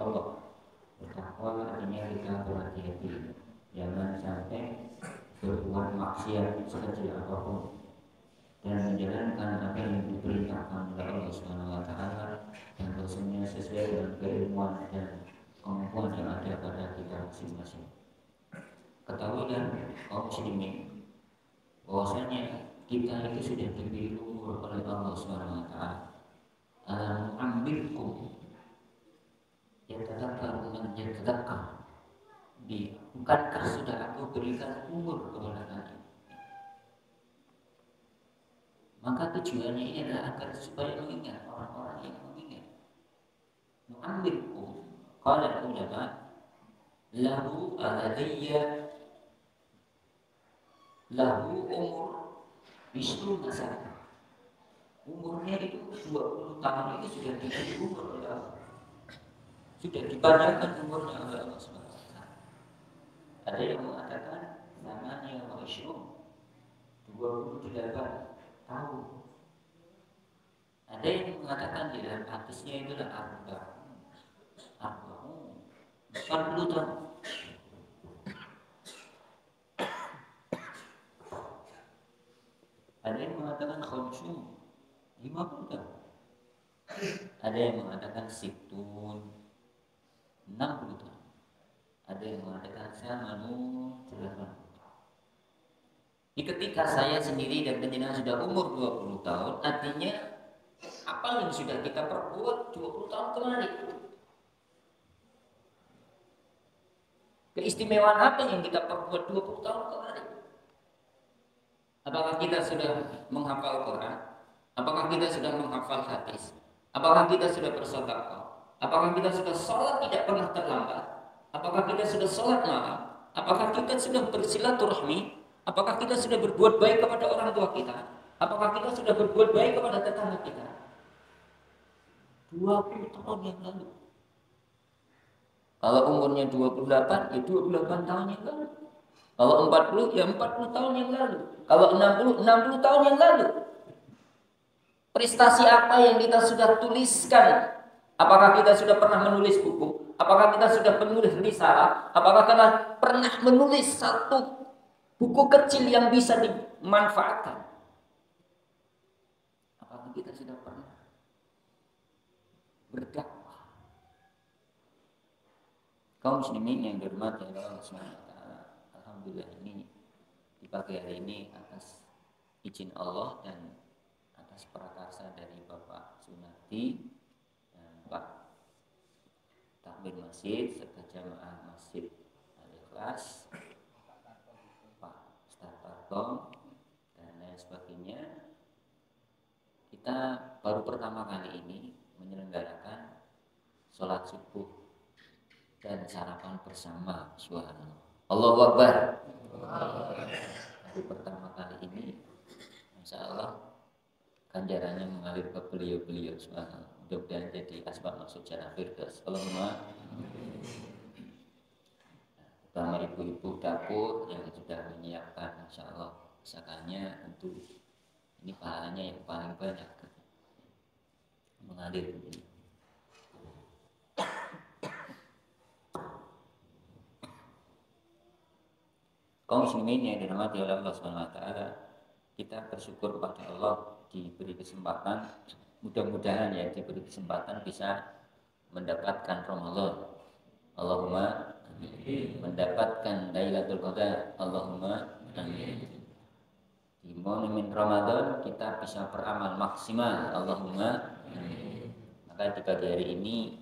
Allah. Bertakwa artinya kita berhati-hati, jangan sampai berbuat maksiat sekecil apapun dan menjalankan apa yang diperintahkan oleh Allah Subhanahu wa taala dan tentunya sesuai dengan keilmuan dan kemampuan yang ada pada kita masing-masing. Ketahuilah kaum muslimin bahwasanya kita itu sudah diberi umur oleh Allah Subhanahu wa taala. Alam ambilkum yatadzakkaru man yatadzakkar. Bukankah sudah aku berikan umur kepada kalian? Maka tujuannya ini adalah agar supaya mengingat orang-orang yang mengingat. Nu'ammirkum qala ulama lahu ahadiyya lahu umur bisru nasab. Umurnya itu 20 tahun itu sudah diberi umur oleh Allah. Sudah dipanjangkan umurnya oleh Allah SWT. Ada yang mengatakan namanya Masyrum 28 tahun. Ada yang mengatakan di dalam hadisnya itulah 40 tahun. Ada yang mengatakan 50 tahun. Ada yang mengatakan situn 60 tahun. Ada yang mengatakan samanun 80 tahun. Ketika saya sendiri dan penjenengan sudah umur 20 tahun, artinya apa yang sudah kita perbuat 20 tahun kemarin? Keistimewaan apa yang kita perbuat 20 tahun kemarin? Apakah kita sudah menghafal Quran? Apakah kita sudah menghafal hadis? Apakah kita sudah bersedekah? Apakah kita sudah sholat tidak pernah terlambat? Apakah kita sudah sholat malam? Apakah kita sudah bersilaturahmi? Apakah kita sudah berbuat baik kepada orang tua kita? Apakah kita sudah berbuat baik kepada tetangga kita? 20 tahun yang lalu. Kalau umurnya 28, ya 28 tahun yang lalu. Kalau 40, ya 40 tahun yang lalu. Kalau 60 tahun yang lalu. Prestasi apa yang kita sudah tuliskan? Apakah kita sudah pernah menulis buku? Apakah kita sudah menulis risalah? Apakah kita pernah menulis satu buku kecil yang bisa dimanfaatkan? Apakah kita sudah pernah berdakwah? Kaum muslimin yang dirahmati Allah Subhanahu wa taala, alhamdulillah ini di pagi hari ini atas izin Allah dan atas prakarsa dari Bapak Sunardi dan Pak Takmir Masjid serta jamaah Masjid Al-Ikhlas, Pak Ustadz Tarkom dan lain sebagainya, kita baru pertama kali ini menyelenggarakan sholat subuh dan sarapan bersama. Subhanallah, Allahu Akbar. Baru pertama kali ini, insya Allah ganjarannya mengalir ke beliau-beliau. Subhanallah, mudah-mudahan jadi asbab masuk jannah firdaus. Allahumma. Terutama ibu-ibu dapur yang sudah menyiapkan, insya Allah masakannya tentu ini pahalanya yang paling banyak mengalir begini. Kaum muslimin yang dirahmati oleh Allah Subhanahu wa taala, kita bersyukur kepada Allah diberi kesempatan, mudah-mudahan ya diberi kesempatan bisa mendapatkan Ramadan. Allahumma mendapatkan Lailatul Qadar. Allahumma amin. Di momen Ramadan kita bisa beramal maksimal. Allahumma amin. Maka di pagi hari ini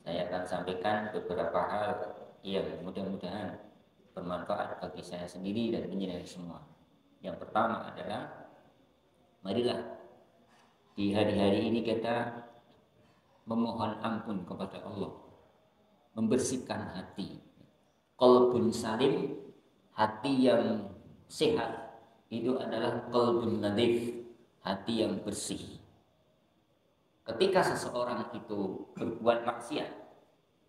saya akan sampaikan beberapa hal yang mudah-mudahan bermanfaat bagi saya sendiri dan penjenengan semua. Yang pertama adalah, marilah di hari-hari ini kita memohon ampun kepada Allah, membersihkan hati. Qalbun salim, hati yang sehat, itu adalah qalbun nadif, hati yang bersih. Ketika seseorang itu berbuat maksiat,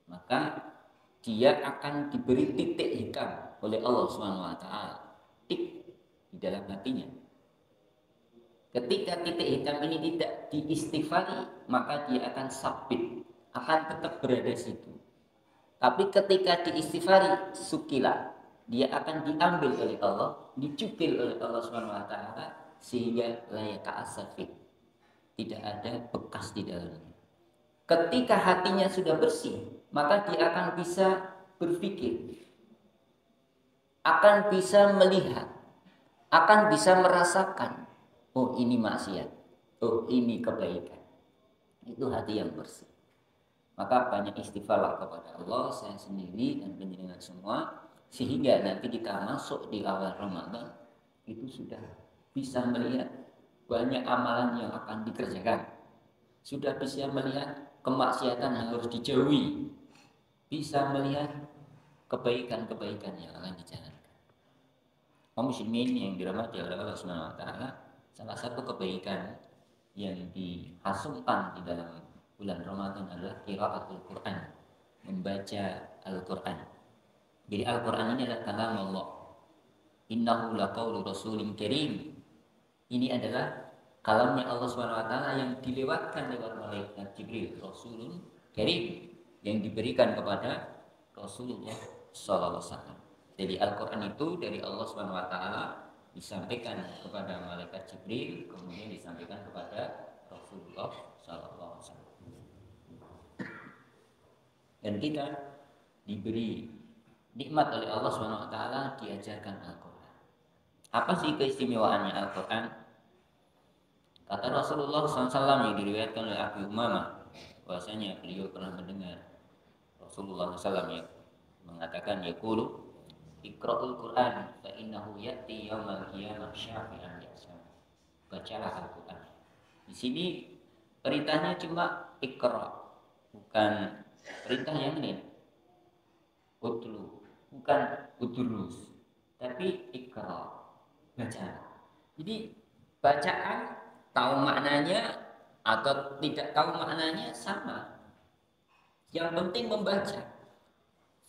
maka dia akan diberi titik hitam oleh Allah Subhanahu wa taala, tik di dalam hatinya. Ketika titik hitam ini tidak diistighfari, maka dia akan sabit, akan tetap berada di situ. Tapi ketika diistighfari, sukilah, dia akan diambil oleh Allah, dicukil oleh Allah SWT, sehingga layak asafik, tidak ada bekas di dalamnya. Ketika hatinya sudah bersih, maka dia akan bisa berpikir, akan bisa melihat, akan bisa merasakan, oh ini maksiat, oh ini kebaikan. Itu hati yang bersih. Maka banyak istighfarlah kepada Allah, saya sendiri dan penjenengan semua, sehingga nanti kita masuk di awal Ramadan itu sudah bisa melihat banyak amalan yang akan dikerjakan, sudah bisa melihat kemaksiatan yang harus dijauhi, bisa melihat kebaikan-kebaikan yang akan dijalankan. Kaum muslimin yang dirahmati oleh Allah Subhanahu wa taala, salah satu kebaikan yang dihasumkan di dalam bulan Ramadan adalah qiraatul Quran, membaca Al-Quran. Jadi Al-Quran ini adalah kalam Allah. Innahu laqaulu rasulin karim. Ini adalah kalamnya Allah Subhanahu wa taala yang dilewatkan lewat malaikat Jibril, Rasulun Karim, yang diberikan kepada Rasulullah sallallahu alaihi wasallam. Jadi Al-Quran itu dari Allah Subhanahu wa taala disampaikan kepada malaikat Jibril, kemudian disampaikan kepada Rasulullah sallallahu alaihi wasallam. Dan kita diberi nikmat oleh Allah Subhanahu wa taala diajarkan Al-Quran. Apa sih keistimewaannya Al-Quran? Kata Rasulullah SAW yang diriwayatkan oleh Abu Umamah, bahwasanya beliau pernah mendengar Rasulullah SAW yang mengatakan, yaqulu iqra'ul Quran fa innahu ya'ti yaumal qiyamah syafi'an li'ashabi. Bacalah Al-Quran. Di sini perintahnya cuma iqra', bukan perintah yang lain. Utlu, bukan udrus, tapi iqra', baca. Jadi bacaan tahu maknanya atau tidak tahu maknanya sama. Yang penting membaca.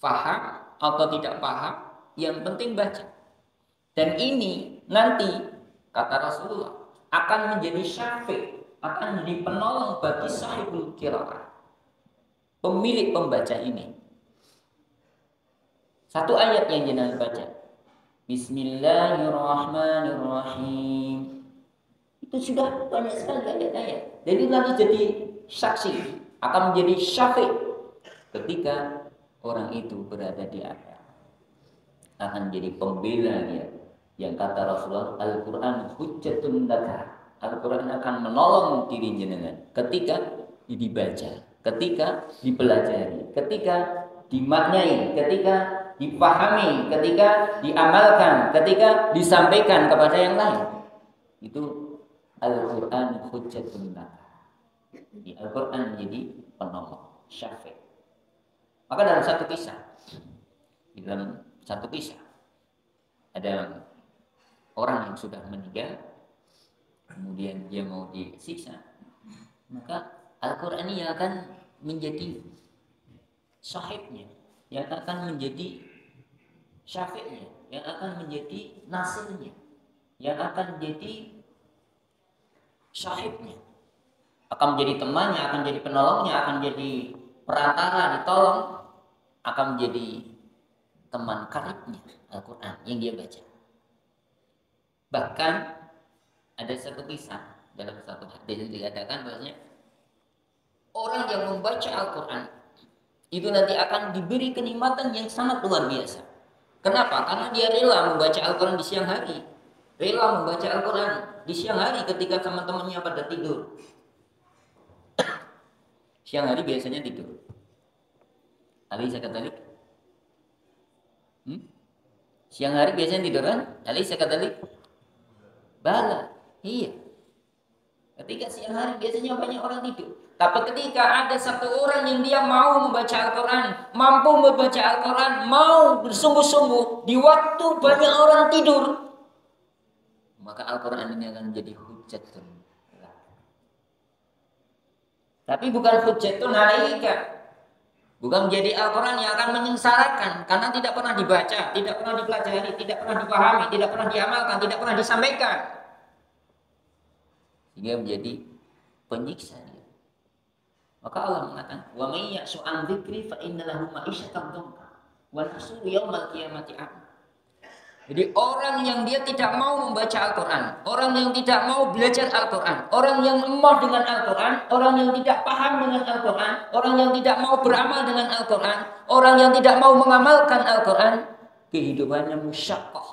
Paham atau tidak paham, yang penting baca. Dan ini nanti kata Rasulullah akan menjadi syafi', akan menjadi penolong bagi sahibul qiraah, pemilik pembaca ini. Satu ayat yang jenengan baca, Bismillahirrahmanirrahim. Itu sudah banyak sekali ayat-ayat. Jadi nanti jadi saksi, akan menjadi syafi' ketika orang itu berada di akhirat. Akan menjadi pembela dia. Yang kata Rasulullah, Al-Quran hujjatun laka. Al-Quran akan menolong diri jenengan ketika dibaca, ketika dipelajari, ketika dimaknai, ketika dipahami, ketika diamalkan, ketika disampaikan kepada yang lain. Itu Al-Quran hujjatun laka. Di Al-Quran menjadi penolong, syafi'. Maka dalam satu kisah, ada orang yang sudah meninggal, kemudian dia mau disiksa, maka Al-Quran ini akan menjadi sahibnya, yang akan menjadi syafi'nya, yang akan menjadi nasirnya, yang akan menjadi sahibnya, akan menjadi temannya, akan menjadi penolongnya, akan menjadi perantara ditolong, akan menjadi teman karibnya Al-Quran yang dia baca. Bahkan ada satu kisah dalam satu hadis yang dikatakan bahwasanya orang yang membaca Al-Quran itu nanti akan diberi kenikmatan yang sangat luar biasa. Kenapa? Karena dia rela membaca Al-Quran di siang hari, rela membaca Al-Quran di siang hari ketika teman-temannya pada tidur. Siang hari biasanya tidur. Alaysa kadzalik? Siang hari biasanya tidur kan? Alaysa kadzalik? Bala. Iya. Ketika siang hari biasanya banyak orang tidur. Tapi ketika ada satu orang yang dia mau membaca Al-Quran, mampu membaca Al-Quran, mau bersungguh-sungguh di waktu banyak orang tidur, maka Al-Quran ini akan menjadi hujjatun. Tapi bukan hujjatun alaika. Bukan menjadi Al-Quran yang akan menyengsarakan karena tidak pernah dibaca, tidak pernah dipelajari, tidak pernah dipahami, tidak pernah diamalkan, tidak pernah disampaikan. Sehingga menjadi penyiksa dia. Maka Allah mengatakan, "Wa may ya'shu an dzikri fa inna lahu ma'isyatan dhanka wa nahsyuru yaumal qiyamati a'ma." Jadi orang yang dia tidak mau membaca Al-Quran, orang yang tidak mau belajar Al-Quran, orang yang lemah dengan Al-Quran, orang yang tidak paham dengan Al-Quran, orang yang tidak mau beramal dengan Al-Quran, orang yang tidak mau mengamalkan Al-Quran, kehidupannya musyaqqah,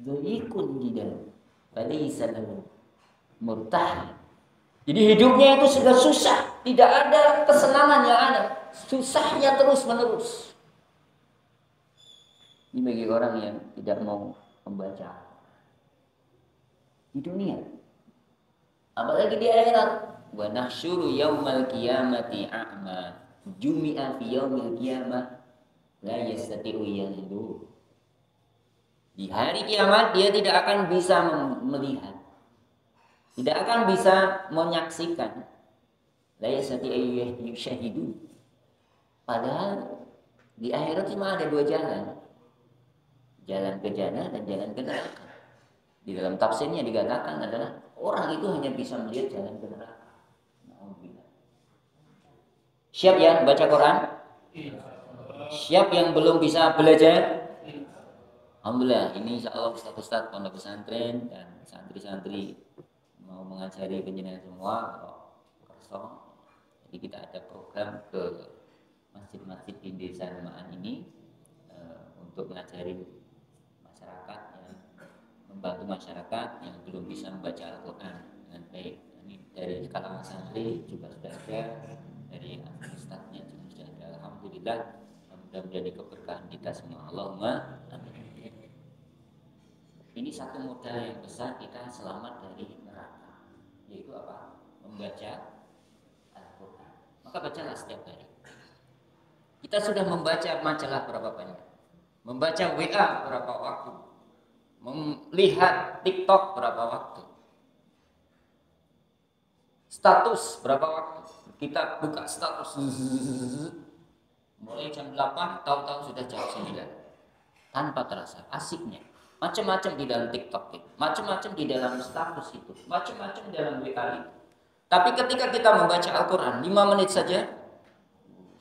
dhayiqun jiddan, falaysa lahu murtah. Jadi hidupnya itu sudah susah, tidak ada kesenangan yang ada, susahnya terus menerus. Ini bagi orang yang tidak mau membaca di dunia, apalagi di akhirat. Wa nahsyuru yaumal qiyamati a'ma, jumi'a fi yaumil qiyamah la yastati'u yanzu. Di hari kiamat dia tidak akan bisa melihat, tidak akan bisa menyaksikan. La yastati'u yushahidu. Padahal di akhirat cuma ada dua jalan. Jalan ke jannah dan jalan ke neraka. Di dalam tafsirnya dikatakan adalah orang itu hanya bisa melihat jalan ke neraka. Siap ya baca Quran? Siap yang belum bisa belajar? Alhamdulillah, ini insya Allah Ustaz pondok pesantren dan santri-santri mau mengajari penjenengan semua kosong. Jadi kita ada program ke masjid-masjid di desa Remaan ini untuk mengajari masyarakat, yang membantu masyarakat yang belum bisa membaca Al-Quran dengan baik. Ini dari kalangan santri juga sudah ada, dari ustadznya juga sudah ada. Alhamdulillah, mudah menjadi keberkahan kita semua. Allahumma amin. Ini satu modal yang besar kita selamat dari neraka, yaitu apa? Membaca Al-Quran. Maka bacalah setiap hari. Kita sudah membaca majalah berapa banyak? Membaca WA berapa waktu? Melihat TikTok berapa waktu? Status berapa waktu? Kita buka status mulai jam 8, tahu-tahu sudah jam 9. Tanpa terasa asiknya. Macam-macam di dalam TikTok itu, macam-macam di dalam status itu, macam-macam di dalam WA itu. Tapi ketika kita membaca Al-Quran 5 menit saja,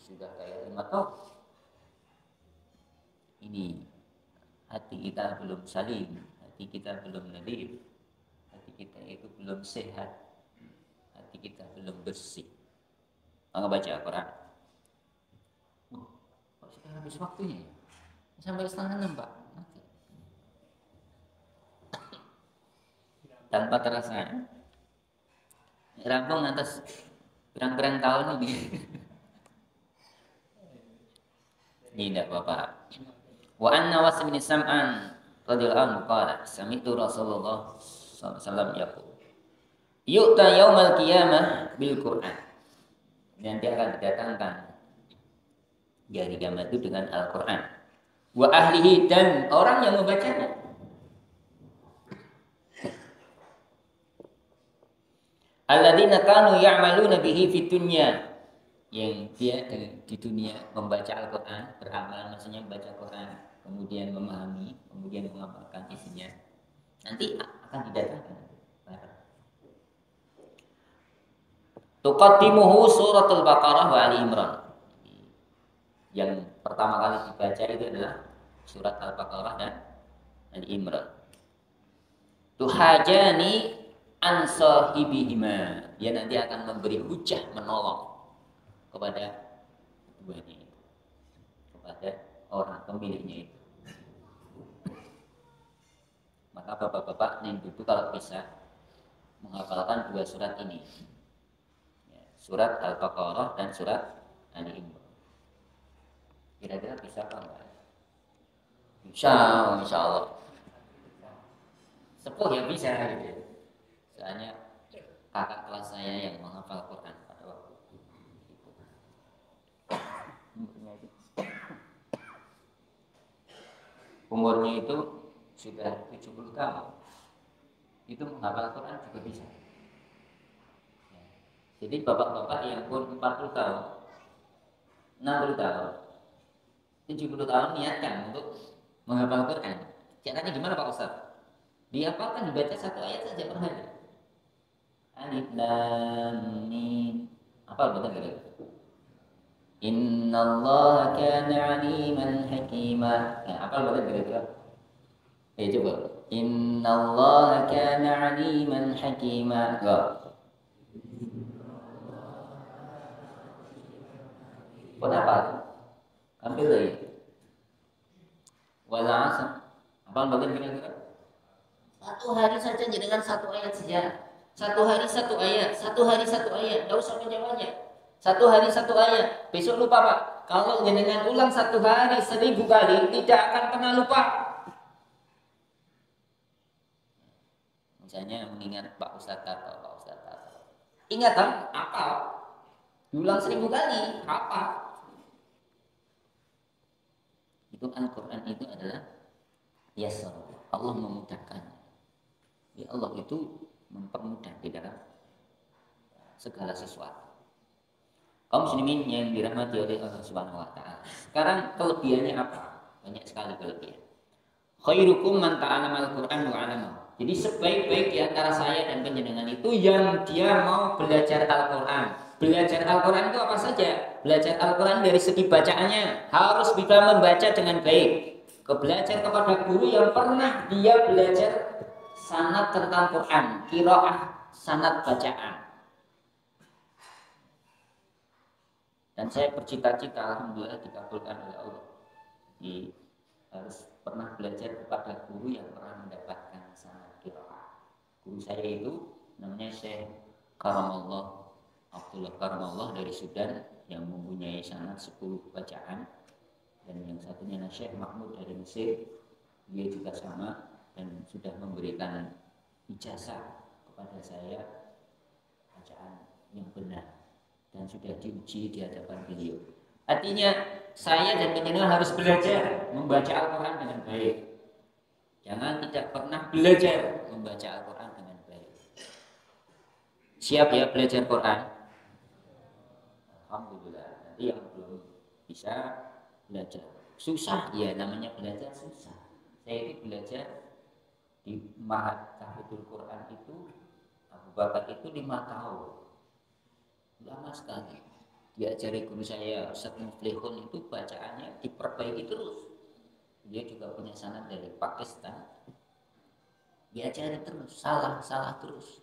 sudah kayak 5 tahun. Ini hati kita belum salim, hati kita belum nadir, hati kita itu belum sehat, hati kita belum bersih. Maka baca Al-Quran. Kok sudah habis waktunya ya? Sampai 5:30 Pak. Tanpa terasa. Rampung atas berang-berang tahun ini. Ini tidak apa-apa. Wa anna Nawas bin Sam'an radhiyallahu anhu qala sami'tu Rasulullah sallallahu alaihi wasallam yaqul yu'ta yaumal qiyamah bil Qur'an. Nanti akan didatangkan di hari kiamat itu dengan Al-Qur'an. Wa ahlihi, dan orang yang membacanya. Alladzina kanu ya'maluna bihi fid dunya, yang dia di dunia membaca Al-Qur'an, beramal, maksudnya membaca Quran, kemudian memahami, kemudian mengamalkan isinya. Nanti akan didatangkan barang. Tuqaddimuhu suratul Baqarah wa Ali Imran. Yang pertama kali dibaca itu adalah surat Al-Baqarah dan Ali Imran. Tuhajani an sahibihima, dia nanti akan memberi hujah, menolong kepada keduanya itu, kepada orang pemiliknya itu. Maka bapak-bapak yang itu kalau bisa menghafalkan 2 surat ini, surat Al-Baqarah dan surat Ali Imran. Kira-kira bisa apa enggak? Bisa, insya Allah. Sepuh ya bisa gitu. Soalnya kakak kelas saya yang menghafal Quran pada waktu itu. Umurnya itu sudah 70 tahun. Itu menghafal Quran juga bisa. Jadi bapak-bapak yang pun 40 tahun, 60 tahun, 70 tahun niatkan untuk menghafal Quran. Caranya gimana Pak Ustaz? Dihafalkan, dibaca 1 ayat saja per hari. Alif Lam Mim Apa betul gitu? Innallaha kana aliman hakima. Nah, apa betul gitu? Coba. Innallaha kana aliman hakima. Enggak. Kenapa? Ambil lagi. Wal asr. Apa betul kira-kira? Satu hari saja dengan satu ayat saja. Satu hari satu ayat, satu hari satu ayat. Tidak usah banyak-banyak. Satu hari satu ayat. Besok lupa Pak. Kalau jenengan ulang satu hari 1000 kali, tidak akan pernah lupa. Misalnya mengingat Pak Ustadz atau Pak Ustadz atau. Ingat kan? Apa? Diulang 1000 kali. Apa? Itu Al-Quran itu adalah yasar. Allah memudahkan. Ya Allah itu mempermudah di dalam segala sesuatu. Kaum muslimin yang dirahmati oleh Allah Subhanahu wa taala. Sekarang kelebihannya apa? Banyak sekali kelebihan. Khairukum man ta'allama al-Qur'an wa 'allamahu. Jadi sebaik-baik di antara saya dan panjenengan itu yang dia mau belajar Al-Qur'an. Belajar Al-Qur'an itu apa saja? Belajar Al-Qur'an dari segi bacaannya harus bisa membaca dengan baik. Belajar kepada guru yang pernah dia belajar sanad tentang Quran, qiraah, sanad bacaan. Dan saya bercita-cita, alhamdulillah dikabulkan oleh Allah. Harus pernah belajar kepada guru yang pernah mendapatkan sanad qiraah. Guru saya itu namanya Syekh Karamallah Abdullah Karamallah dari Sudan yang mempunyai sanad 10 bacaan, dan yang satunya Syekh Mahmud dari Mesir, dia juga sama dan sudah memberikan ijazah kepada saya bacaan yang benar dan sudah diuji di hadapan beliau. Artinya saya dan panjenengan harus belajar membaca Al-Quran dengan baik. Jangan tidak pernah belajar membaca Al-Quran dengan baik. Siap ya belajar Quran? Alhamdulillah. Nanti yang belum bisa belajar susah ya, namanya belajar susah. Saya itu belajar di Ma'had Tahfidzul Quran itu Abu Bakar itu 5 tahun. Lama sekali. Diajari guru saya Ustaz Muflihun itu bacaannya diperbaiki terus. Dia juga punya sanad dari Pakistan. Diajari terus, salah terus.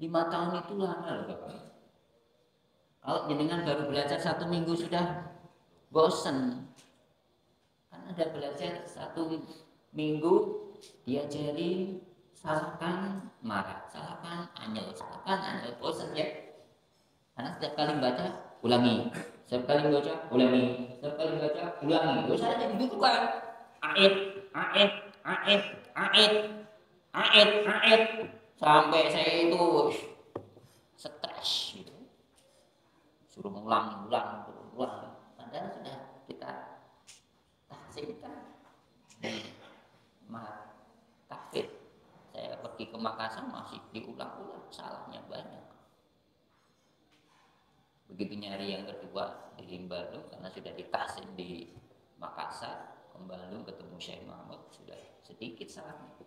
5 tahun itu lama loh Bapak. Kalau jenengan baru belajar 1 minggu sudah bosen. Kan ada belajar 1 minggu diajari salahkan marah, salahkan anyel, bosen ya. Karena setiap kali baca ulangi, setiap kali baca ulangi, setiap kali baca ulangi. Terus saya jadi gitu kan, ait, sampai saya itu stres gitu. Suruh ulang. Padahal sudah kita tahsinkan di Ma'had Tahfidz. Saya pergi ke Makassar masih diulang-ulang, salahnya banyak. Begitu nyari yang kedua di Bandung karena sudah ditahsin di Makassar, ke Bandung ketemu Syekh Muhammad, sudah sedikit salahnya.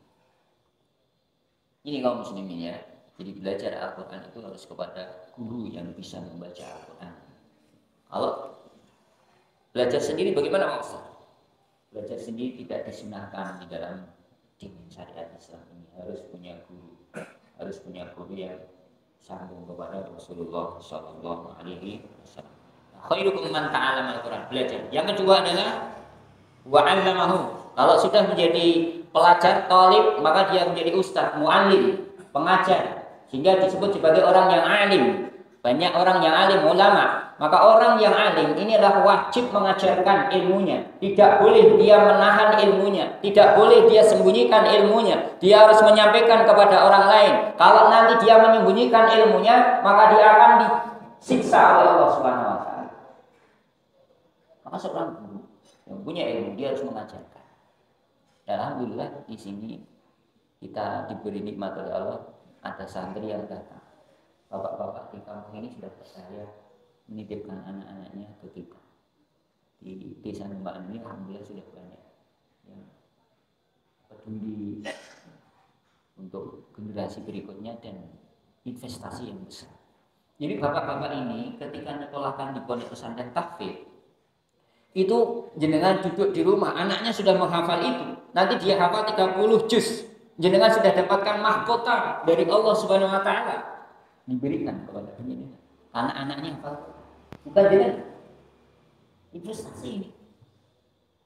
Ini kaum muslimin ya. Jadi belajar Al-Quran itu harus kepada guru yang bisa membaca Al-Quran. Kalau belajar sendiri bagaimana Pak Ustaz? Belajar sendiri tidak disunahkan di dalam din syariat Islam ini. Harus punya guru yang sambung kepada Rasulullah Sallallahu Alaihi Wasallam. Khairukum man ta'allama al-Quran, belajar. Yang kedua adalah wa 'allamahu. Kalau sudah menjadi pelajar, talib, maka dia menjadi ustaz, muallim, pengajar, sehingga disebut sebagai orang yang alim. Banyak orang yang alim, ulama. Maka orang yang alim ini adalah wajib mengajarkan ilmunya. Tidak boleh dia menahan ilmunya. Tidak boleh dia sembunyikan ilmunya. Dia harus menyampaikan kepada orang lain. Kalau nanti dia menyembunyikan ilmunya, maka dia akan disiksa oleh Allah Subhanahu wa taala. Maka seorang guru yang punya ilmu, dia harus mengajarkan. Dan alhamdulillah di sini kita diberi nikmat oleh Allah, ada santri yang datang. Bapak-bapak di kampung ini sudah percaya menitipkan anak-anaknya ke kita. Di desa Numbaan ini alhamdulillah sudah banyak yang peduli untuk generasi berikutnya dan investasi yang besar. Jadi bapak-bapak ini ketika nyekolahkan di pondok pesantren tahfidz, itu jenengan duduk di rumah, anaknya sudah menghafal itu. Nanti dia hafal 30 juz. Jenengan sudah dapatkan mahkota dari Allah Subhanahu wa taala. Diberikan kepada penjenengan. Karena anaknya hafal. Bukan jenengan. Investasi ini.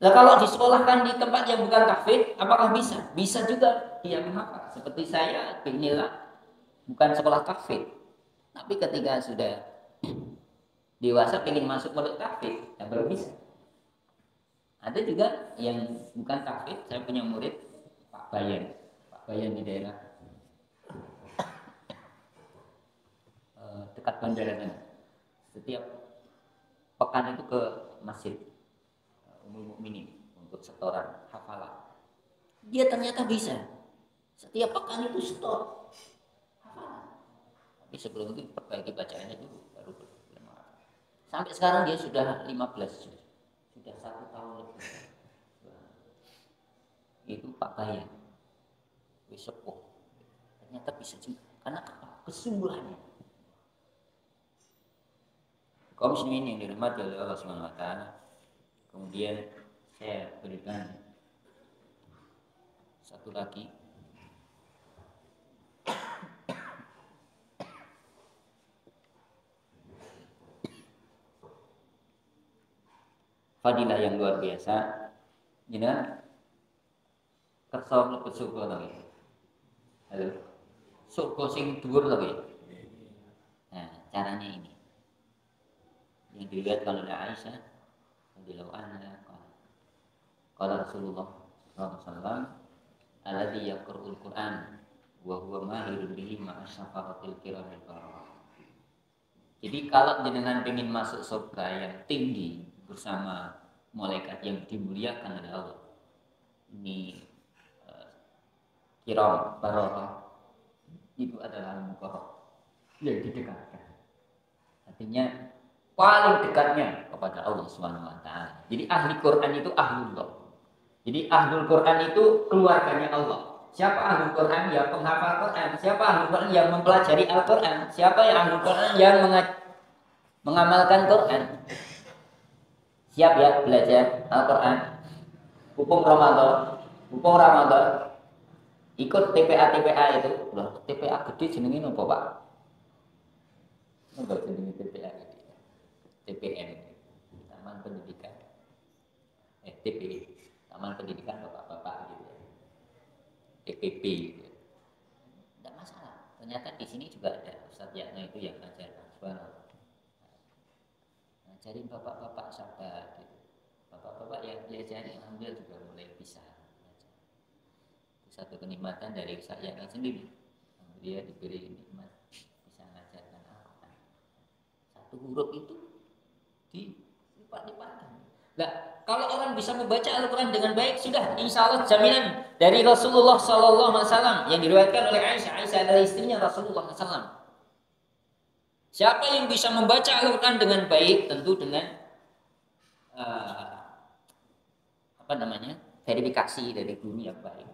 Nah, kalau disekolahkan di tempat yang bukan tahfidz, apakah bisa? Bisa juga dia menghafal. Seperti saya, inilah bukan sekolah tahfidz. Tapi ketika sudah dewasa ingin masuk pondok tahfidz, ya baru bisa. Ada juga yang bukan tahfidz, saya punya murid Pak Bayan di daerah dekat bandara sana. Setiap pekan itu ke masjid Ummul Mukminin untuk setoran hafalan. Dia ternyata bisa. Setiap pekan itu setor hafalan. Tapi sebelum itu perbaiki bacaannya dulu baru sampai sekarang dia sudah 15 sudah 1 tahun lebih. Itu Pak Bayan sepuh. Ternyata bisa juga karena kesungguhannya. Kaum muslimin yang dirahmati oleh Allah Subhanahu wa taala. Kemudian saya berikan satu lagi fadilah yang luar biasa. Jenengan kersa mlebet surga to nggih. Halo. Surga sing dhuwur to nggih. Nah, caranya ini. Yang diriwayatkan oleh Aisyah radhiyallahu anha qala Rasulullah sallallahu alaihi wasallam alladzi yaqra'ul Qur'an wa huwa mahirun bihi ma'a syafaratil kiramil bararah. Jadi kalau jenengan ingin masuk surga yang tinggi bersama malaikat yang dimuliakan oleh Allah, ini kiram bararah itu adalah al-muqarrab yang didekatkan. Artinya paling dekatnya kepada Allah Subhanahu wa taala. Jadi ahli Quran itu ahlullah. Jadi ahlul Quran itu keluarganya Allah. Siapa ahlul Quran? Ya penghafal Quran. Siapa ahlul Quran? Yang mempelajari Al-Quran. Siapa yang ahlul Quran? Yang mengamalkan Quran. Siap ya belajar Al-Quran. Hukum Ramadan. Ikut TPA itu. Loh, TPA gede jenenge napa, Pak? Napa jenenge TPA gede? TPM, Taman Pendidikan. TP, Taman Pendidikan Bapak-bapak gitu ya. TPP gitu. Tidak masalah. Ternyata di sini juga ada Ustaz Yakno itu yang ngajarkan subhanallah. Ngajarin bapak-bapak sabar gitu. Bapak-bapak yang diajari alhamdulillah juga mulai bisa. Itu satu kenikmatan dari Ustaz Yakno sendiri. Dia diberi nikmat bisa mengajarkan Al-Quran. Satu huruf itu dilipat-lipatkan. Nah, kalau orang bisa membaca Al-Quran dengan baik, sudah insya Allah jaminan dari Rasulullah SAW yang diriwayatkan oleh Aisyah. Aisyah adalah istrinya Rasulullah SAW. Siapa yang bisa membaca Al-Quran dengan baik, tentu dengan verifikasi dari guru yang baik.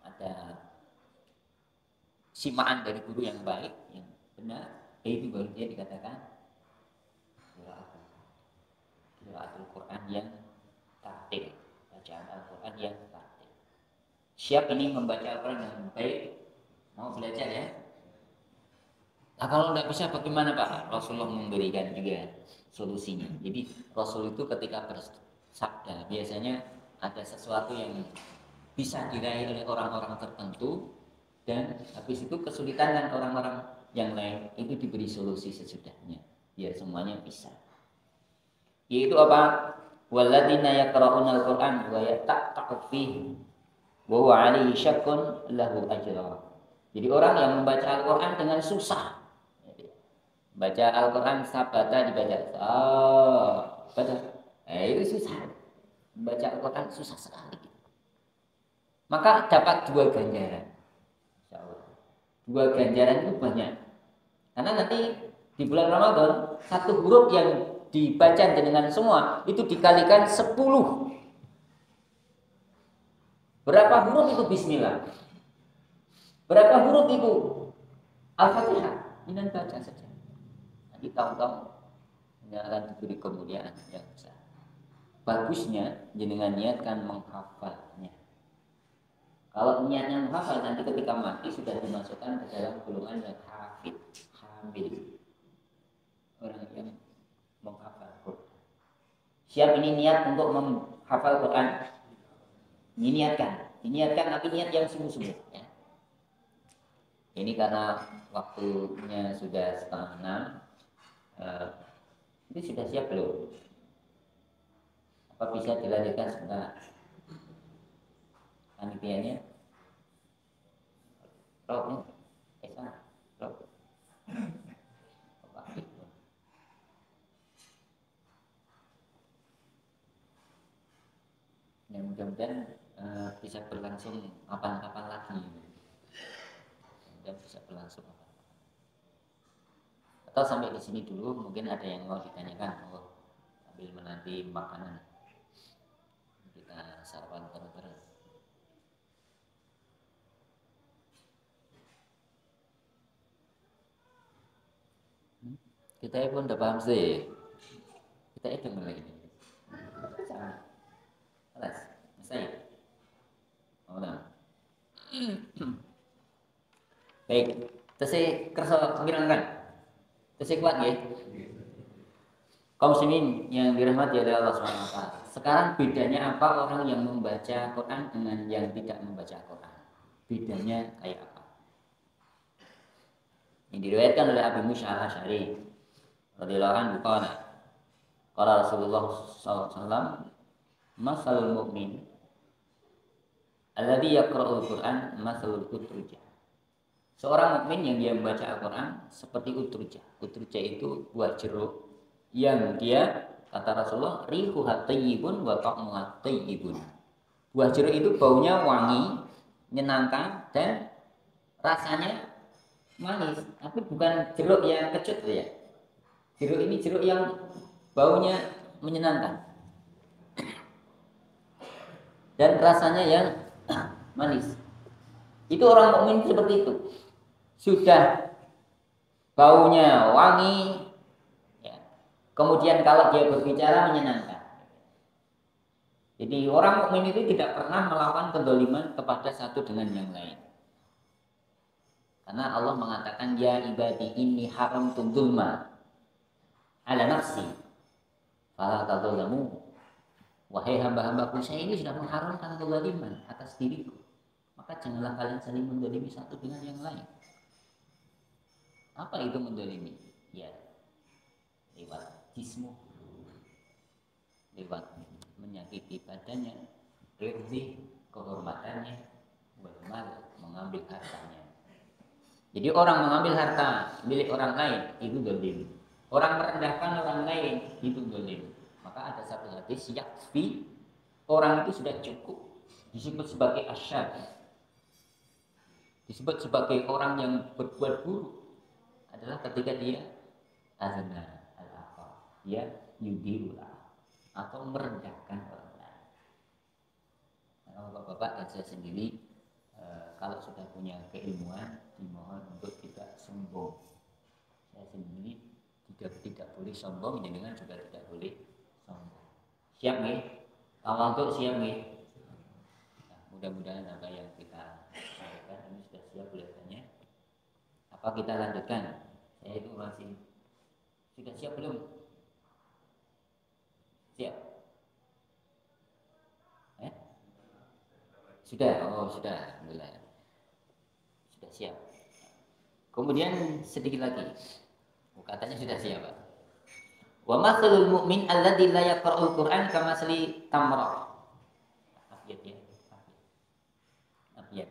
Ada simaan dari guru yang baik, yang benar, itu baru dia dikatakan Qiraatul Quran yang tartil, bacaan Al-Quran yang tartil. Siap ini membaca Al-Quran yang baik, mau belajar ya. Nah kalau tidak bisa bagaimana Pak? Rasulullah memberikan juga solusinya. Jadi Rasul itu ketika bersabda biasanya ada sesuatu yang bisa diraih oleh orang-orang tertentu dan habis itu kesulitan dan orang-orang yang lain itu diberi solusi sesudahnya biar semuanya bisa. Yaitu apa? Walladzina yaqra'una al-Qur'an wa yata'aqqu fihi wa huwa 'alaihi syaqqun lahu ajra. Jadi orang yang membaca Al-Qur'an dengan susah. Baca Al-Qur'an sabata dibaca. Baca. Itu susah. Membaca Al-Qur'an susah sekali. Maka dapat 2 ganjaran. Insyaallah. 2 ganjaran itu banyak. Karena nanti di bulan Ramadan satu huruf yang dibaca dengan semua itu dikalikan 10. Berapa huruf itu bismillah? Berapa huruf itu Al-Fatihah? Ini baca saja. Jadi tahu-tahu akan diberi kemuliaan yang besar. Bagusnya jenengan niatkan menghafalnya. Kalau niatnya menghafal, nanti ketika mati sudah dimasukkan ke dalam golongan yang hafid, hamil, orang yang menghafal Quran. Siap ini niat untuk menghafal Quran? Diniatkan tapi niat yang sungguh-sungguh. Ya. Ini karena waktunya sudah 5:30. Ini sudah siap belum? Apa bisa dilanjutkan sebentar? Panitianya? Rob, Esa, Rob. Ya mudah-mudahan bisa berlangsung kapan-kapan lagi. Dan bisa berlangsung kapan. Atau sampai di sini dulu, mungkin ada yang mau ditanyakan. Sambil menanti makanan. Kita sarapan terus. Kita pun udah paham sih. Kita itu mulai ini. Alas, selesai. Oh, nah. Baik, tesih kersa ngirangkan. Tesih kuat ya. Kaum muslimin yang dirahmati oleh Allah SWT. Sekarang bedanya apa orang yang membaca Quran dengan yang tidak membaca Quran? Bedanya kayak apa? Yang diriwayatkan oleh Abu Musa al-Asy'ari radhiyallahu anhu qala Rasulullah SAW, masalul mu'min alladhi yaqra'ul Qur'an masalul utrujah. Seorang mukmin yang dia membaca Al-Qur'an seperti utrujah. Utrujah itu buah jeruk yang dia, kata Rasulullah, rihuha thayyibun wa ta'muha thayyibun. Buah jeruk itu baunya wangi, menyenangkan dan rasanya manis, tapi bukan jeruk yang kecut ya. Jeruk ini jeruk yang baunya menyenangkan dan rasanya yang manis. Itu orang mukmin seperti itu. Sudah baunya wangi, ya. Kemudian kalau dia berbicara menyenangkan. Jadi orang mukmin itu tidak pernah melakukan kedoliman kepada satu dengan yang lain. Karena Allah mengatakan, ya ibadi inni haramtu dzulma ala nafsi fala tadzalamu. Wahai hamba-hambaku, saya ini sudah mengharamkan kezaliman atas diriku. Maka janganlah kalian saling mendolimi satu dengan yang lain. Apa itu mendolimi? Ya, lewat jismu, lewat menyakiti badannya, rizki, kehormatannya, benar mengambil hartanya. Jadi orang mengambil harta milik orang lain itu dolim. Orang merendahkan orang lain itu dolim. Maka ada satu hadis, yakfi, orang itu sudah cukup disebut sebagai asyad, disebut sebagai orang yang berbuat buruk adalah ketika dia azna al-akhar, dia yudilah atau merendahkan orang lain. Nah, bapak-bapak dan saya sendiri kalau sudah punya keilmuan dimohon untuk tidak sombong. Saya sendiri tidak boleh sombong, jenengan juga tidak boleh sombong. Siap nggih? Tawadhu siap nggih? Nah, mudah-mudahan apa yang kita sampaikan ini sudah siap kelihatannya. Apa kita lanjutkan? Saya itu masih sudah siap belum? Siap? Sudah? Oh sudah, alhamdulillah. Sudah siap. Kemudian sedikit lagi. Katanya sudah siap, Pak. Wa mathalul mu'min alladzi la yaqra'ul Qur'an kamathali tamrah. Abiyat ya. Abiyat.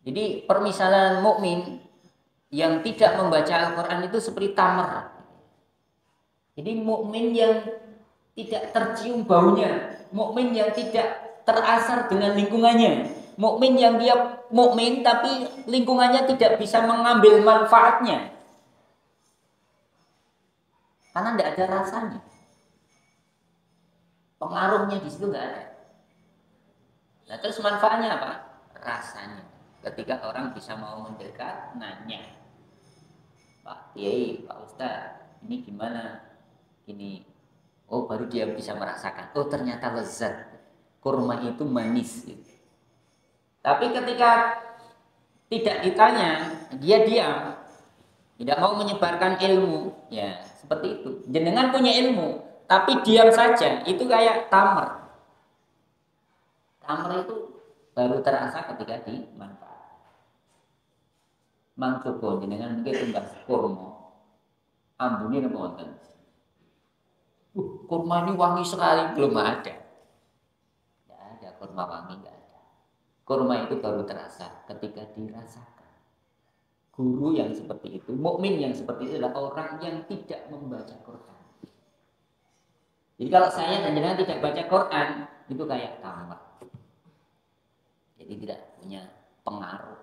Jadi permisalan mukmin yang tidak membaca Al-Qur'an itu seperti tamar. Jadi mukmin yang tidak tercium baunya, mukmin yang tidak terasar dengan lingkungannya, mukmin yang dia mukmin tapi lingkungannya tidak bisa mengambil manfaatnya. Karena tidak ada rasanya. Pengaruhnya di situ nggak ada. Nah terus manfaatnya apa? Rasanya. Ketika orang bisa mau mendekat, nanya. Pak Kiai, Pak Ustadz, ini gimana? Ini, oh baru dia bisa merasakan. Oh ternyata lezat. Kurma itu manis. Gitu. Tapi ketika tidak ditanya, dia diam, tidak mau menyebarkan ilmu. Ya seperti itu. Jenengan punya ilmu, tapi diam saja. Itu kayak tamar. Tamar itu baru terasa ketika dimanfaatkan. Mang coba jenengan mungkin tumbas kurma. Ambune napa wonten? Kurma ini wangi sekali, belum ada. Tidak ada kurma wangi, tidak ada. Kurma itu baru terasa ketika dirasakan. Guru yang seperti itu, mukmin yang seperti itu adalah orang yang tidak membaca Quran. Jadi kalau saya dan jenengan tidak baca Quran, itu kayak tamat. Jadi tidak punya pengaruh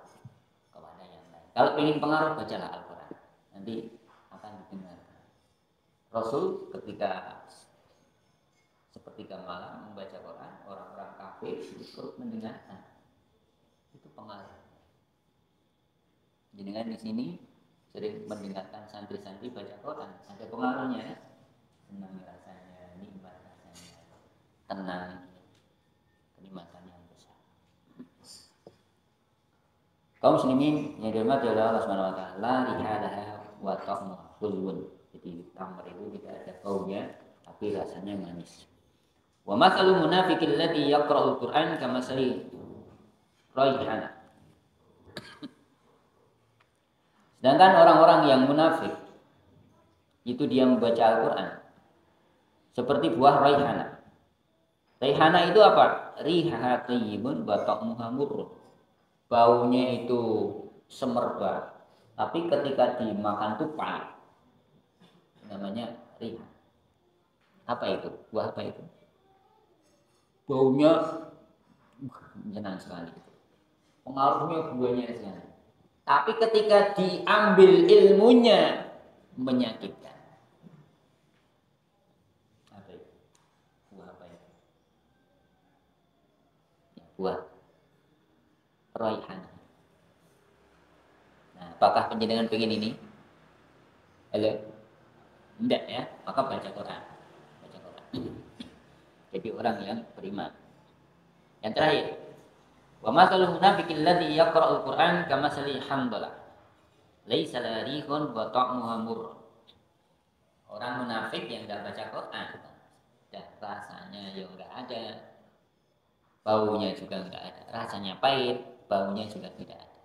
kepada yang lain. Kalau ingin pengaruh, bacalah Al-Quran. Nanti akan didengarkan. Rasul ketika sepertiga malam membaca Quran, orang-orang kafir ikut mendengarkan. Itu pengaruh. Jenengan di sini sering mendengarkan santri-santri baca Quran, ada pengaruhnya. Senang rasanya, nikmat rasanya, tenang, kenikmatan yang besar. Kaum muslimin yang dirahmati oleh Allah Subhanahu wa taala, rihalaha wa ta'muha hulwun. Jadi tamar itu tidak ada baunya, tapi rasanya manis. Wa matsalul munafiqil ladzi yaqra'ul Qur'an kamatsali raihana. Sedangkan orang-orang yang munafik itu dia membaca Al-Qur'an seperti buah raihana. Raihana itu apa? Riha thayyibun wa ta'muha murr. Baunya itu semerbak, tapi ketika dimakan tuh pahit. Namanya riha. Apa itu? Buah apa itu? Baunya menyenang sekali. Pengaruhnya buahnya sekali. Tapi ketika diambil ilmunya menyakitkan. Apa itu? Buah apa itu? Ya, buah raihan. Nah, apakah penjenengan pengen ini? Halo? Tidak ya, maka baca Quran. Baca Quran. Jadi orang yang beriman. Yang terakhir, wa matsalul munafiqil ladzi yaqra'ul Qur'an kamatsali hamdalah. Laisa la rihun wa ta'muha murr. Orang munafik yang tidak baca Quran, dan rasanya ya enggak ada, baunya juga enggak ada, rasanya pahit, baunya juga tidak ada.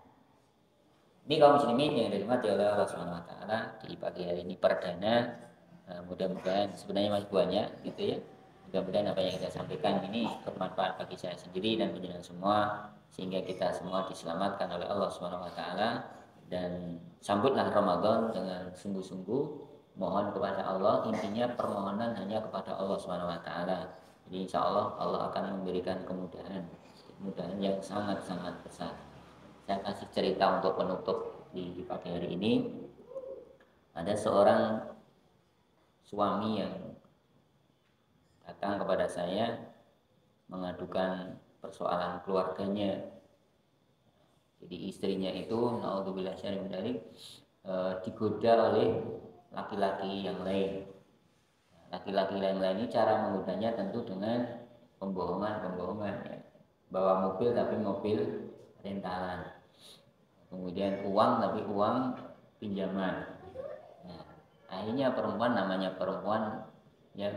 Ini kaum muslimin yang dirahmati oleh Allah Subhanahu wa taala, di pagi hari ini perdana, mudah-mudahan sebenarnya masih banyak gitu ya. Mudah-mudahan apa yang kita sampaikan ini bermanfaat bagi saya sendiri dan bagi semua, sehingga kita semua diselamatkan oleh Allah Subhanahu wa taala, dan sambutlah Ramadan dengan sungguh-sungguh, mohon kepada Allah, intinya permohonan hanya kepada Allah Subhanahu wa taala. Jadi insyaallah Allah akan memberikan kemudahan yang sangat-sangat besar. Saya kasih cerita untuk penutup di pagi hari ini. Ada seorang suami yang datang kepada saya mengadukan persoalan keluarganya. Jadi istrinya itu naudzubillah syarri min dzalik digoda oleh laki-laki yang lain. Laki-laki yang lain ini cara menggodanya tentu dengan pembohongan ya. Bawa mobil tapi mobil rentalan. Kemudian uang tapi uang pinjaman. Nah, akhirnya perempuan namanya perempuan yang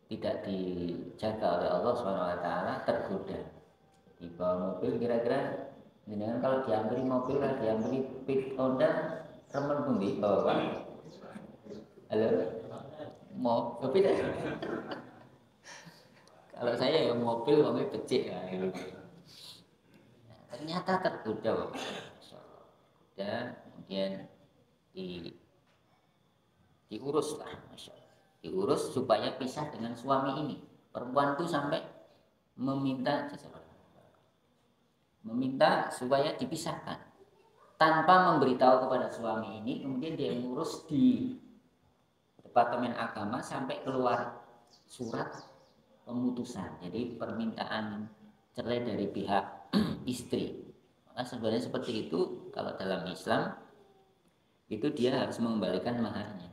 tidak dijaga oleh Allah SWT tergoda. Di bawah mobil kira-kira dengan kalau diambil mobil lah, diambil pit Honda remen pundi bawa. Halo? Mau mobil ya? Kalau saya ya mobil becik ya. Nah, ternyata tergoda. Dan kemudian diurus lah, Masya Allah. Diurus supaya pisah dengan suami ini. Perempuan itu sampai meminta supaya dipisahkan tanpa memberitahu kepada suami ini. Kemudian dia mengurus di Departemen Agama sampai keluar surat pemutusan. Jadi permintaan cerai dari pihak istri. Maka sebenarnya seperti itu kalau dalam Islam itu dia harus mengembalikan maharnya.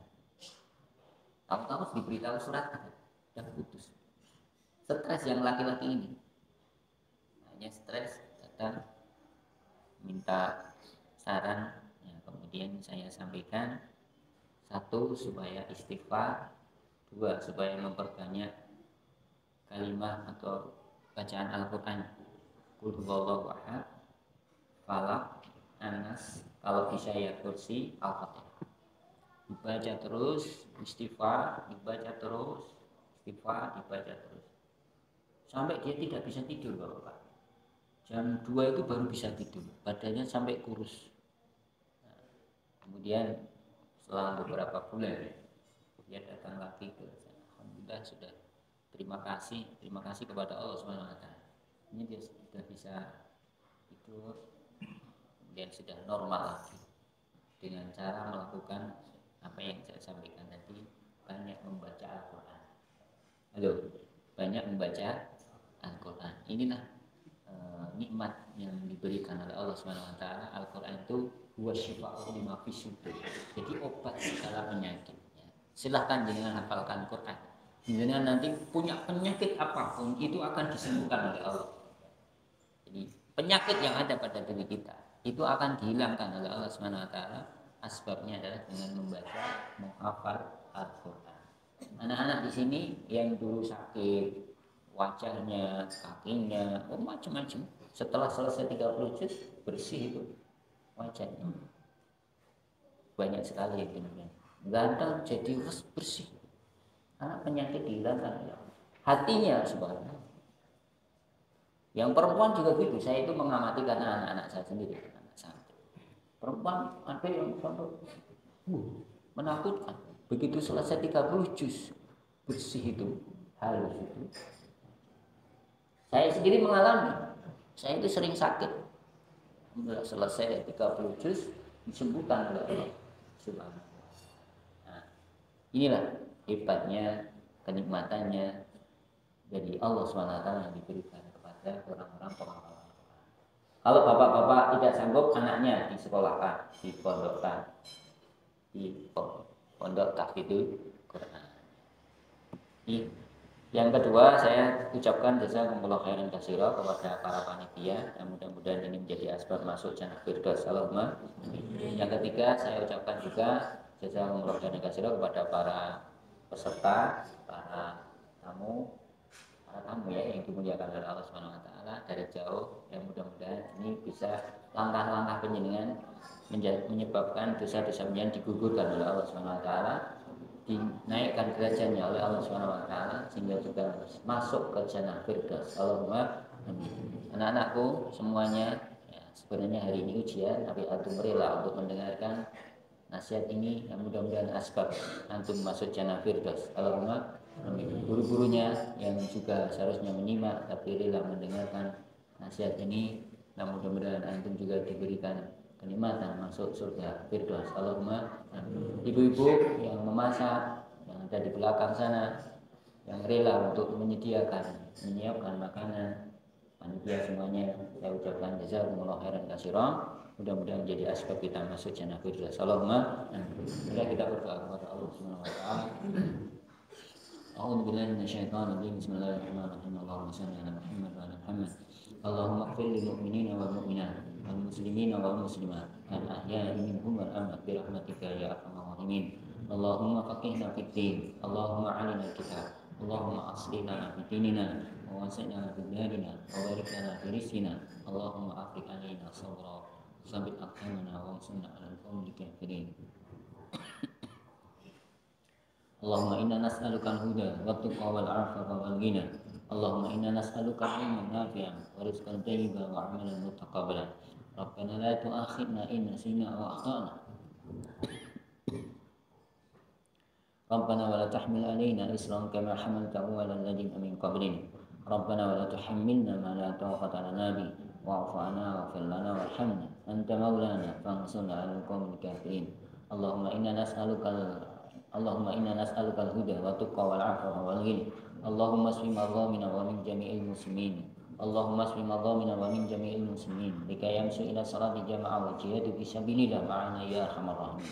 Tahu-tahu diberitahu surat dan putus. Stres yang laki-laki ini, hanya stres datang minta saran, ya, kemudian saya sampaikan, satu supaya istighfar, dua supaya memperbanyak kalimah atau bacaan Al-Quran, Qul huwallahu ahad, Falaq, Anas, kalau bisa ya kursi, Al-Fatihah. Dibaca terus, istighfar, dibaca terus, istighfar, dibaca terus. Sampai dia tidak bisa tidur, Bapak. Jam 2 itu baru bisa tidur, badannya sampai kurus. Nah, kemudian setelah beberapa bulan dia datang lagi ke saya. Alhamdulillah sudah terima kasih kepada Allah SWT. Ini dia sudah bisa tidur, kemudian sudah normal lagi dengan cara melakukan apa yang saya sampaikan tadi, banyak membaca Al-Quran. Halo, banyak membaca Al-Quran. Inilah nikmat yang diberikan oleh Allah SWT. Al-Quran itu huwa syifa'u lima fis sudur. Jadi obat segala penyakit. Silahkan jangan hafalkan Quran. Jangan nanti punya penyakit apapun itu akan disembuhkan oleh Allah. Jadi penyakit yang ada pada diri kita itu akan dihilangkan oleh Allah SWT. Asbabnya adalah dengan membaca, menghafal Al-Quran. Anak-anak di sini yang dulu sakit, wajahnya, kakinya, macam-macam, setelah selesai 30 juz bersih itu wajahnya. Banyak sekali itu. Ganteng jadi bersih. Karena penyakit dihilangkan. Hatinya subhanallah. Yang perempuan juga gitu. Saya itu mengamati karena anak-anak saya sendiri, anak santri. Perempuan ada yang sampai menakutkan. Begitu selesai 30 juz bersih itu, halus itu. Saya sendiri mengalami. Saya itu sering sakit. Selesai 30 juz disembuhkan oleh Allah Subhanahu. Nah, inilah hebatnya, kenikmatannya dari Allah SWT yang diberikan kepada orang-orang penghafal. Kalau bapak-bapak tidak sanggup, anaknya disekolahkan, dipondokkan di pondok tahfidzul Quran. Yang kedua, saya ucapkan jazakumullah khairan katsira kepada para panitia, yang mudah-mudahan ini menjadi asbab masuk jannah firdaus. Allahumma. Yang ketiga, saya ucapkan juga jazakumullah khairan katsira kepada para peserta, para tamu ya yang dimuliakan oleh Allah SWT dari jauh, yang mudah-mudahan ini bisa langkah-langkah penjenengan menyebabkan dosa-dosa penjenengan digugurkan oleh Allah SWT, dinaikkan derajatnya oleh Allah SWT sehingga juga masuk ke jannah firdaus. Allahumma amin. Anak-anakku semuanya, ya, sebenarnya hari ini ujian, tapi antum rela untuk mendengarkan nasihat ini yang mudah-mudahan asbab antum masuk jannah firdaus. Allahumma amin. Guru-gurunya yang juga seharusnya menyimak tapi rela mendengarkan nasihat ini, dan mudah-mudahan antum juga diberikan kenikmatan masuk surga firdaus. Allahumma amin. Ibu-ibu yang memasak, yang ada di belakang sana, yang rela untuk menyiapkan makanan, panitia semuanya, saya ucapkan jazakumullah khairan katsiran. Mudah-mudahan menjadi asbab kita masuk jannah firdaus. Allahumma amin. Kita berdoa kepada Allah Subhanahu wa taala. A'udzu billahi minasyaitonir rajim. Bismillahirrahmanirrahim. Allahumma shalli ala Muhammad wa ala Muhammad. Allahumma ighfir lil mu'minina wal mu'minat wal muslimina wal muslimat al ahya'i minhum wal amwat bi rahmatika ya arhamar rahimin. Allahumma faqihna fid din. Allahumma 'allimna al-kitab. Allahumma aslih lana fi dinina wa wasi'na fi dunyana wa barik lana fi rizqina. Allahumma afriq 'alaina sabra. Sabit aqamana wa ansurna 'alal qawmil kafirin. Allahumma inna nas'aluka al-huda wa tuqa wal 'afafa wal ghina. Allahumma inna nas'aluka ilman nafi'an wa rizqan thayyiban wa 'amalan mutaqabbalan. Rabbana la tu'akhidna in nasina aw akhtana. Rabbana wa la tahmil 'alaina isran kama hamaltahu 'alal ladzina min qablina. Rabbana wa la tuhammilna ma la taqata lana bihi wa'fu 'anna waghfir lana warhamna anta maulana fansurna 'alal qawmil kafirin. Allahumma inna nas'aluka al-huda wa tuqa wal 'afafa wal ghina. Allahumma asfi madhamina wa min jami'il muslimin. Allahumma asfi madhamina wa min jami'il muslimin. Bika yamsu ila salati jama'ah wa jihadu fi sabilillah ma'ana ya arhamar rahimin.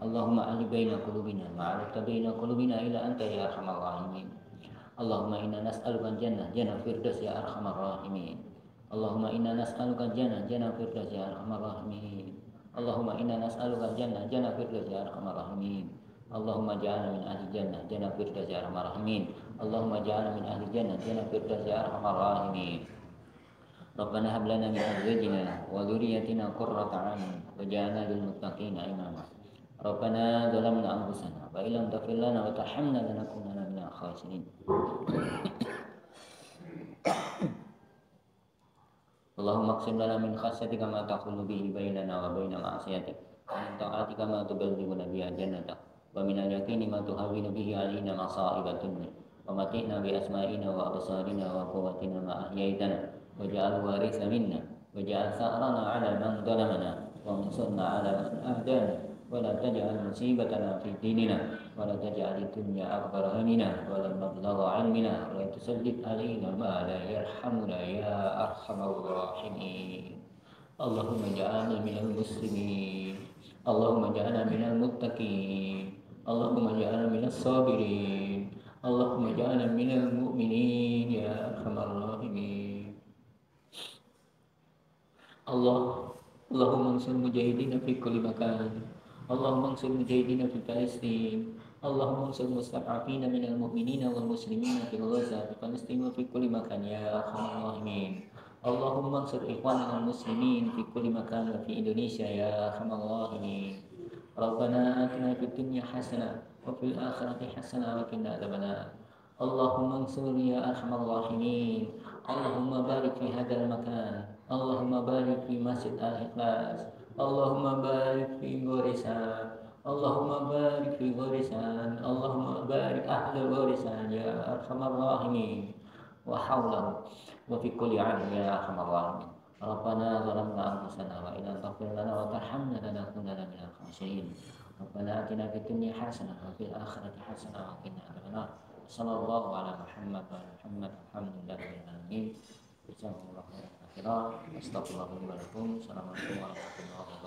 Allahumma alif baina qulubina ma'alifta baina qulubina ila anta ya arhamar rahimin. Allahumma inna nas'aluka jannah jannah firdaus ya arhamar rahimin. Allahumma inna nas'aluka jannah jannah firdaus ya arhamar rahimin. Allahumma inna nas'aluka jannah jannah firdaus ya arhamar rahimin. Allahumma ja'alna min ahli jannah jannah firdaus ya arhamar rahimin. Allahumma ja'alna min ahli jannah jannah firdaus ya arhamar rahimin. Rabbana hab lana min azwajina wa dhurriyyatina qurrata a'yun waj'alna lil muttaqina imama. Rabbana zalamna anfusana wa illam taghfir lana wa tarhamna lanakunanna minal khasirin. Allahumma aqsim lana min khasyatika ma tahulu bihi bainana wa baina ma'asiyatik wa min ta'atika ma tuballighuna biha jannatak wa min al-yaqini ma tuhawwinu bihi alaina masa'ib ad-dunya wa matina bi asma'ina wa absarina wa quwwatina ma ahyaytana waj'al waritha minna waj'al sa'rana 'ala man zalamana wa ansurna 'ala man ahdana wa la taj'al musibatana fi dinina wa la taj'al ad-dunya akbar hammina wa la mablagha 'ilmina wa la tusallit 'alaina ma la yarhamuna ya arhamar rahimin. Allahumma ja'alna minal muslimin. Allahumma ja'alna minal muttaqin. Allahumma ja'alna minas sabirin. Allahumma ja'alna minal mu'minin ya arhamar rahimin. Allahumma ansur mujahidina fi kulli makan. Allahumma ansur mujahidina fi Palestin. Allahumma ansur mustad'afina minal mu'minina wal muslimina fi Gaza fi Palestin wa fi kulli makan ya arhamar rahimin. Allahumma ansur ikhwanana al muslimin fi kulli makan wa fi Indonesia ya arhamar rahimin. Rabbana atina fid dunya hasanah wa fil akhirati hasanah wa qina adzabannar. Allahumma ansur ya arhamar rahimin. Allahumma barik fi hadzal makan. Allahumma barik fi Masjid Al-Ikhlas. Allahumma barik fi Gorisan. Allahumma barik fi Gorisan. Allahumma barik ahli Gorisan ya arhamar rahimin. Wa hawlahu wa fi kulli 'am ya arhamar rahimin. Rabbana zalamna anfusana wa illam taghfir lana wa tarhamna lanakunanna minal khasirin. Rabbana atina fid dunya hasanah wa fil akhirati hasanah wa qina adzabannar. Sallallahu ala Muhammad wa ala Muhammad alhamdulillahil alamin. Jazakumullahu khairan. Astagfirullahaladzim. Assalamualaikum warahmatullahi wabarakatuh.